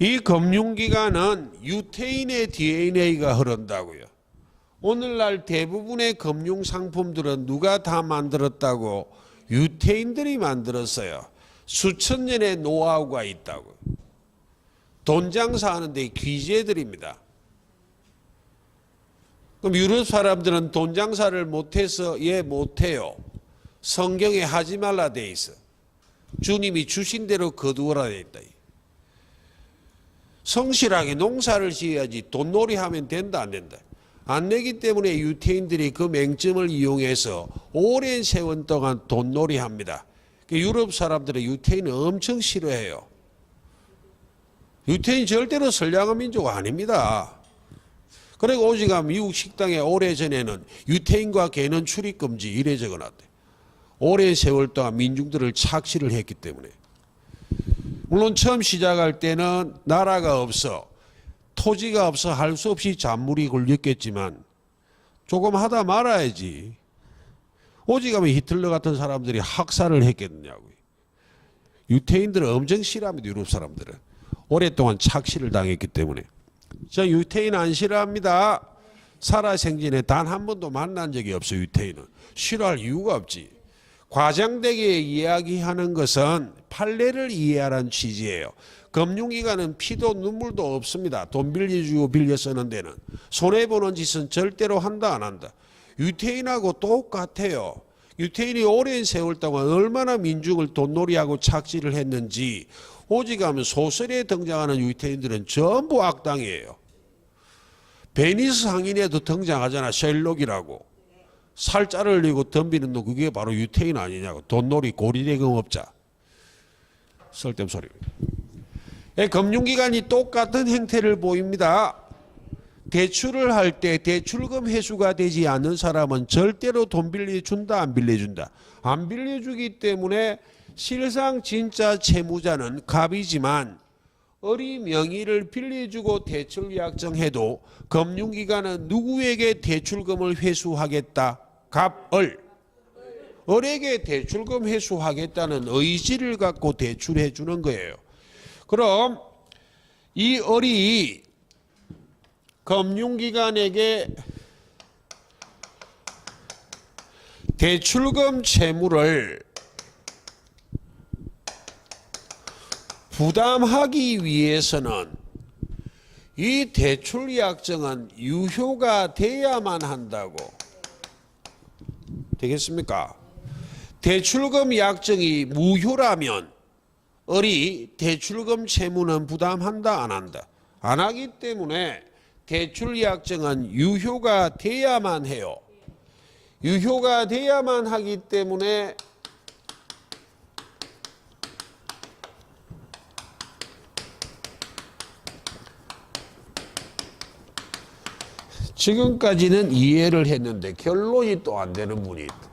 이 금융기관은 유태인의 DNA가 흐른다고요. 오늘날 대부분의 금융상품들은 누가 다 만들었다고? 유태인들이 만들었어요. 수천 년의 노하우가 있다고. 돈 장사하는데 귀재들입니다. 그럼 유럽 사람들은 돈 장사를 못해서 못해요. 성경에 하지 말라 돼 있어. 주님이 주신 대로 거두어라 돼 있다. 성실하게 농사를 지어야지 돈놀이 하면 된다 안 된다. 안 내기 때문에 유태인들이 그 맹점을 이용해서 오랜 세월 동안 돈놀이 합니다. 유럽 사람들은 유태인을 엄청 싫어해요. 유태인 절대로 선량한 민족 아닙니다. 그리고 오지가 미국 식당에 오래전에는 유태인과 개는 출입금지 이래 적어놨대. 오랜 세월 동안 민중들을 착취를 했기 때문에. 물론 처음 시작할 때는 나라가 없어 토지가 없어 할 수 없이 잔물이 걸렸겠지만 조금 하다 말아야지. 오직하면 히틀러 같은 사람들이 학살을 했겠느냐고요. 유태인들은 엄청 싫어합니다. 유럽 사람들은. 오랫동안 착취를 당했기 때문에. 저 유태인 안 싫어합니다. 살아생전에 단 한 번도 만난 적이 없어요. 유태인은. 싫어할 이유가 없지. 과장되게 이야기하는 것은 판례를 이해하라는 취지예요. 금융기관은 피도 눈물도 없습니다. 돈 빌려주고 빌려 쓰는 데는. 손해보는 짓은 절대로 한다 안 한다. 유태인하고 똑같아요. 유태인이 오랜 세월 동안 얼마나 민중을 돈놀이하고 착취를 했는지 오직하면 소설에 등장하는 유태인들은 전부 악당이에요. 베니스 항인에도 등장하잖아. 셜록이라고. 살짜를 흘리고 덤비는 놈 그게 바로 유태인 아니냐고. 돈놀이 고리대금업자. 쓸데없는 소리입니다. 금융기관이 똑같은 행태를 보입니다. 대출을 할 때 대출금 회수가 되지 않는 사람은 절대로 돈 빌려준다 안 빌려준다. 안 빌려주기 때문에 실상 진짜 채무자는 갑이지만 을이 명의를 빌려주고 대출 약정해도 금융기관은 누구에게 대출금을 회수하겠다? 갑을. 을에게 대출금 회수하겠다는 의지를 갖고 대출해 주는 거예요. 그럼 이 을이 금융기관에게 대출금 채무를 부담하기 위해서는 이 대출 약정은 유효가 돼야만 한다고. 되겠습니까? 대출금 약정이 무효라면 을이 대출금 채무는 부담한다 안 한다? 안 하기 때문에 대출 약정은 유효가 돼야만 해요. 유효가 돼야만 하기 때문에 지금까지는 이해를 했는데 결론이 또 안 되는 분이 있다.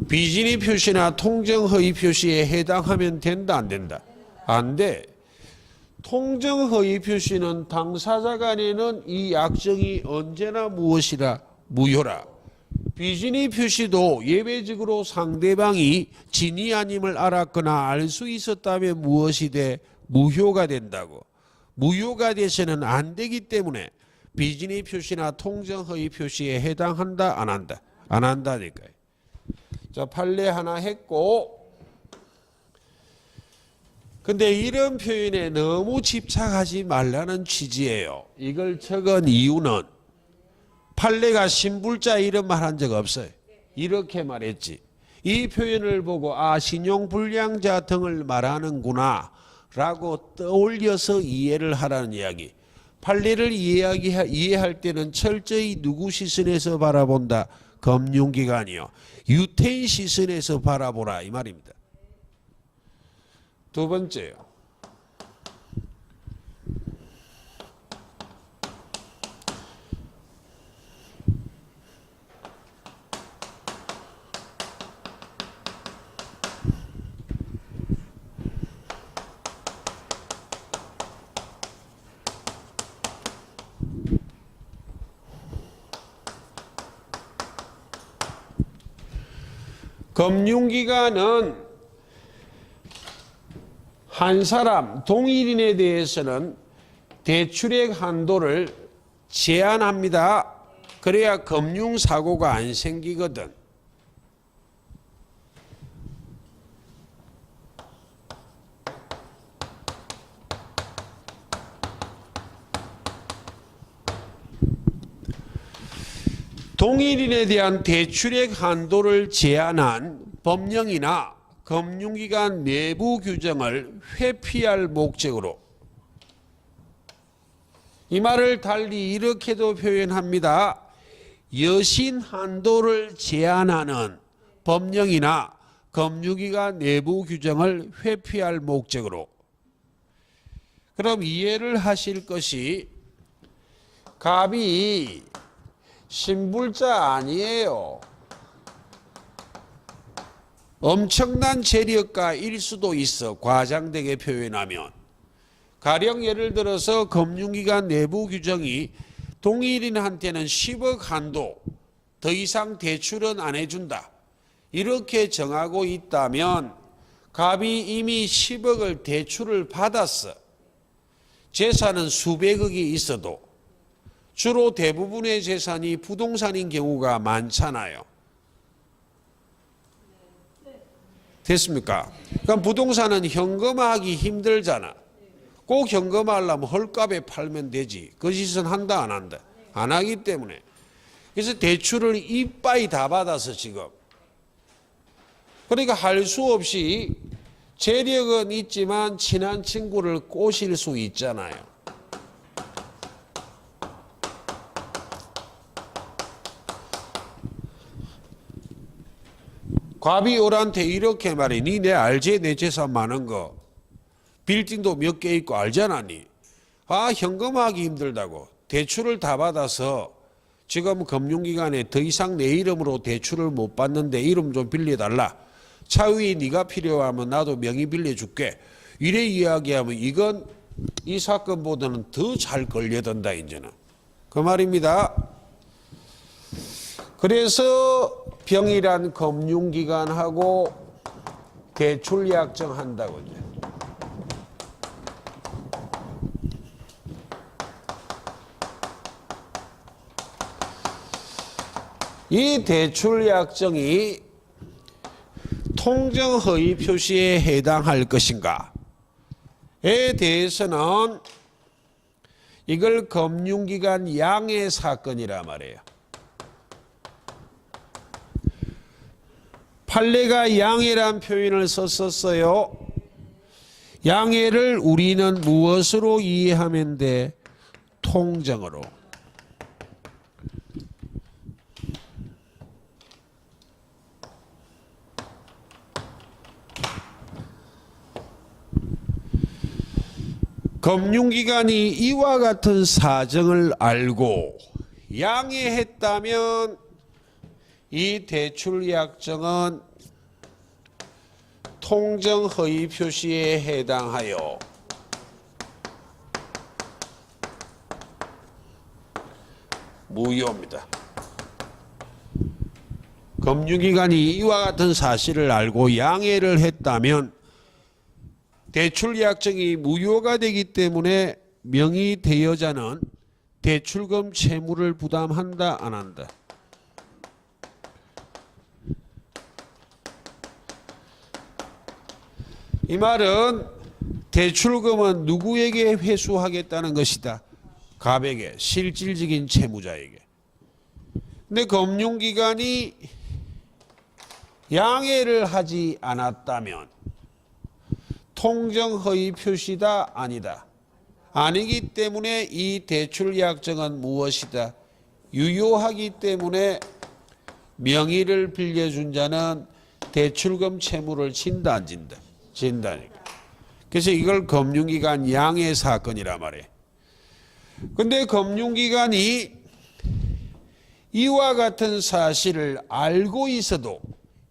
비진의 표시나 통정허위 표시에 해당하면 된다 안 된다? 안 돼. 통정허위 표시는 당사자 간에는 이 약정이 언제나 무엇이라? 무효라. 비진의 표시도 예외적으로 상대방이 진이 아님을 알았거나 알 수 있었다면 무엇이 돼? 무효가 된다고. 무효가 돼서는 안 되기 때문에 비진의 표시나 통정허위 표시에 해당한다 안 한다? 안 한다니까요. 자, 판례 하나 했고, 근데 이런 표현에 너무 집착하지 말라는 취지예요. 이걸 적은 이유는 판례가 신불자 이런 말 한 적 없어요. 이렇게 말했지. 이 표현을 보고 신용불량자 등을 말하는구나 라고 떠올려서 이해를 하라는 이야기. 판례를 이해할 때는 철저히 누구 시선에서 바라본다? 금융기관이요. 유태인 시선에서 바라보라 이 말입니다. 두 번째요. 금융기관은 한 사람 동일인에 대해서는 대출액 한도를 제한합니다. 그래야 금융사고가 안 생기거든. 동일인에 대한 대출액 한도를 제한한 법령이나 금융기관 내부 규정을 회피할 목적으로, 이 말을 달리 이렇게도 표현합니다. 여신 한도를 제한하는 법령이나 금융기관 내부 규정을 회피할 목적으로. 그럼 이해를 하실 것이, 갑이 신불자 아니에요. 엄청난 재력가일 수도 있어. 과장되게 표현하면. 가령 예를 들어서 금융기관 내부 규정이 동일인한테는 10억 한도, 더 이상 대출은 안 해준다, 이렇게 정하고 있다면 갑이 이미 10억을 대출을 받았어. 재산은 수백억이 있어도 주로 대부분의 재산이 부동산인 경우가 많잖아요. 됐습니까? 그럼 부동산은 현금화하기 힘들잖아. 꼭 현금화하려면 헐값에 팔면 되지. 그 짓은 한다 안 한다? 안 하기 때문에. 그래서 대출을 이빠이 다 받아서 지금. 그러니까 할 수 없이 재력은 있지만 친한 친구를 꼬실 수 있잖아요. 갑이 을한테 이렇게 말해. 니 내 알지? 내 재산 많은 거. 빌딩도 몇 개 있고 알잖아 니. 아, 현금화하기 힘들다고. 대출을 다 받아서 지금 금융기관에 더 이상 내 이름으로 대출을 못 받는데 이름 좀 빌려달라. 차후에 네가 필요하면 나도 명의 빌려줄게. 이래 이야기하면 이건 이 사건보다는 더 잘 걸려든다 이제는. 그 말입니다. 그래서 병이란 금융기관하고 대출 약정한다고 이제. 이 대출 약정이 통정허위 표시에 해당할 것인가에 대해서는 이걸 금융기관 양해 사건이라 말해요. 판례가 양해란 표현을 썼었어요. 양해를 우리는 무엇으로 이해하면 돼? 통정으로. 금융기관이 이와 같은 사정을 알고 양해했다면 이 대출 약정은 통정허위 표시에 해당하여 무효입니다. 금융기관이 이와 같은 사실을 알고 양해를 했다면 대출 약정이 무효가 되기 때문에 명의 대여자는 대출금 채무를 부담한다 안 한다? 이 말은 대출금은 누구에게 회수하겠다는 것이다? 갑에게, 실질적인 채무자에게. 근데 금융기관이 양해를 하지 않았다면 통정허위 표시다 아니다? 아니기 때문에 이 대출 약정은 무엇이다? 유효하기 때문에 명의를 빌려준 자는 대출금 채무를 진다 안 진다? 진다니까. 그래서 이걸 금융기관 양해 사건이라 말해. 근데 금융기관이 이와 같은 사실을 알고 있어도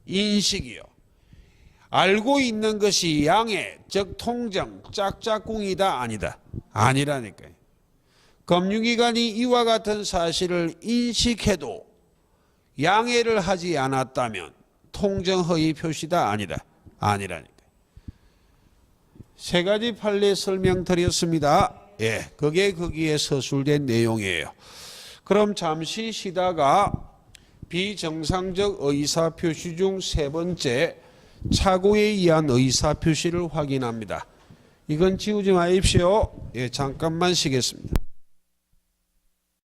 인식이요. 알고 있는 것이 양해, 즉 통정, 짝짝꿍이다 아니다? 아니라니까요. 금융기관이 이와 같은 사실을 인식해도 양해를 하지 않았다면 통정허위 표시다 아니다? 아니라니까요. 세 가지 판례 설명드렸습니다. 예, 그게 거기에 서술된 내용이에요. 그럼 잠시 쉬다가 비정상적 의사표시 중 세 번째 착오에 의한 의사표시를 확인합니다. 이건 지우지 마십시오. 예, 잠깐만 쉬겠습니다.